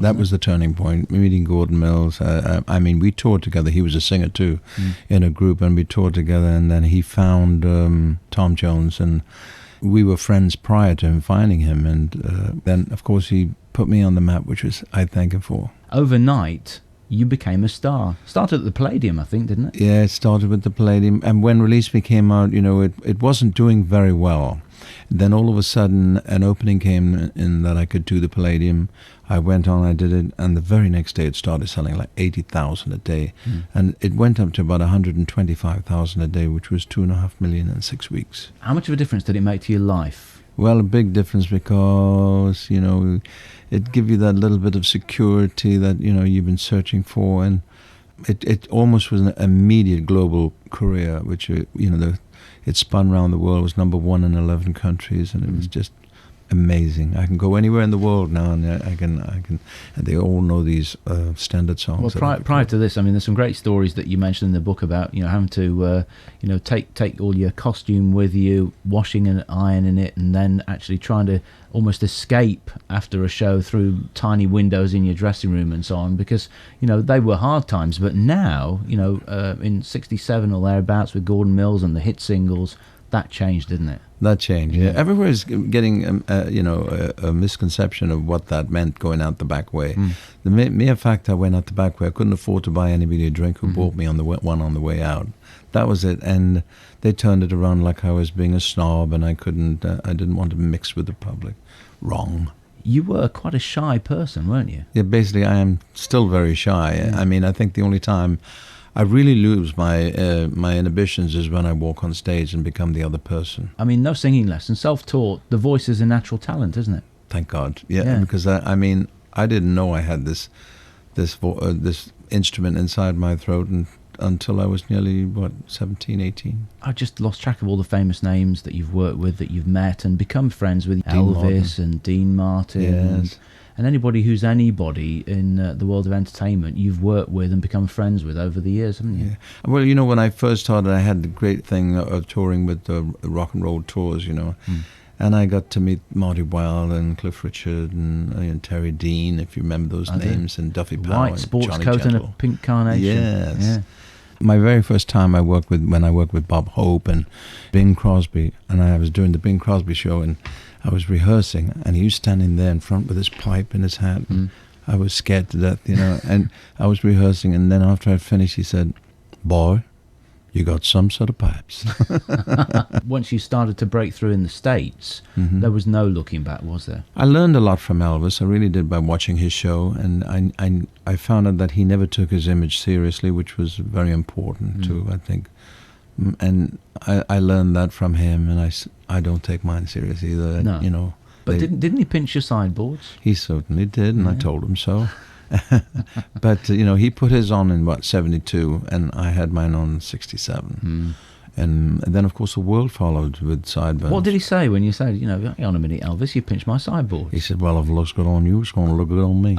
That was the turning point, meeting Gordon Mills. I mean, we toured together. He was a singer too, in a group, and we toured together. And then he found Tom Jones, and we were friends prior to him finding him. And then, of course, he put me on the map, which was I thank him for. Overnight, you became a star. Started at the Palladium, I think, didn't it? Yeah, it started with the Palladium. And when Release Me came out, you know, it wasn't doing very well. Then all of a sudden, an opening came in that I could do the Palladium. I went on, I did it, and the very next day it started selling like 80,000 a day. And it went up to about 125,000 a day, which was 2.5 million in 6 weeks. How much of a difference did it make to your life? Well, a big difference because, you know, it gives you that little bit of security that, you know, you've been searching for. And it almost was an immediate global career, which, you know, it spun around the world, was #1 in 11 countries, and it was just amazing. I can go anywhere in the world now, and I can, and they all know these standard songs. Well, prior to this, I mean, there's some great stories that you mentioned in the book about, you know, having to, you know, take all your costume with you, washing and ironing it, and then actually trying to almost escape after a show through tiny windows in your dressing room and so on, because, you know, they were hard times. But now, you know, in '67 or thereabouts with Gordon Mills and the hit singles, that changed, didn't it? That changed, yeah. Everywhere is getting, you know, a misconception of what that meant, going out the back way. The mere fact I went out the back way, I couldn't afford to buy anybody a drink who bought me on the way out. That was it. And they turned it around like I was being a snob, and I didn't want to mix with the public. Wrong. You were quite a shy person, weren't you? Yeah, basically I am still very shy. I mean, I think the only time I really lose my inhibitions is when I walk on stage and become the other person. I mean, no singing lessons, self-taught. The voice is a natural talent, isn't it? Thank God. Yeah. Because I mean, I didn't know I had this instrument inside my throat until I was nearly 17, 18. I just lost track of all the famous names that you've worked with, that you've met and become friends with. Elvis and Dean Martin. Yes. And anybody who's anybody in the world of entertainment, you've worked with and become friends with over the years, haven't you? Yeah. Well, you know, when I first started, I had the great thing of touring with the rock and roll tours, you know. And I got to meet Marty Wilde and Cliff Richard and Terry Dean, if you remember those names, and Duffy Powell. White sports coat and a pink carnation. Yes. Yeah. My very first time when I worked with Bob Hope and Bing Crosby, and I was doing the Bing Crosby show, and I was rehearsing, and he was standing there in front with his pipe in his hand. I was scared to death, you know, and I was rehearsing, and then after I finished, he said, "Boy, you got some sort of pipes." Once you started to break through in the States, there was no looking back, was there? I learned a lot from Elvis. I really did, by watching his show, and I found out that he never took his image seriously, which was very important too, I think. And I learned that from him, and I don't take mine seriously either. No. You know, but didn't he pinch your sideboards? He certainly did, and I told him so. But you know, he put his on in 72, and I had mine on in 67. And then, of course, the world followed with sideburns. What did he say when you said, you know, hang on a minute, Elvis, you pinched my sideboard? He said, "Well, if it looks good on you, it's going to look good on me."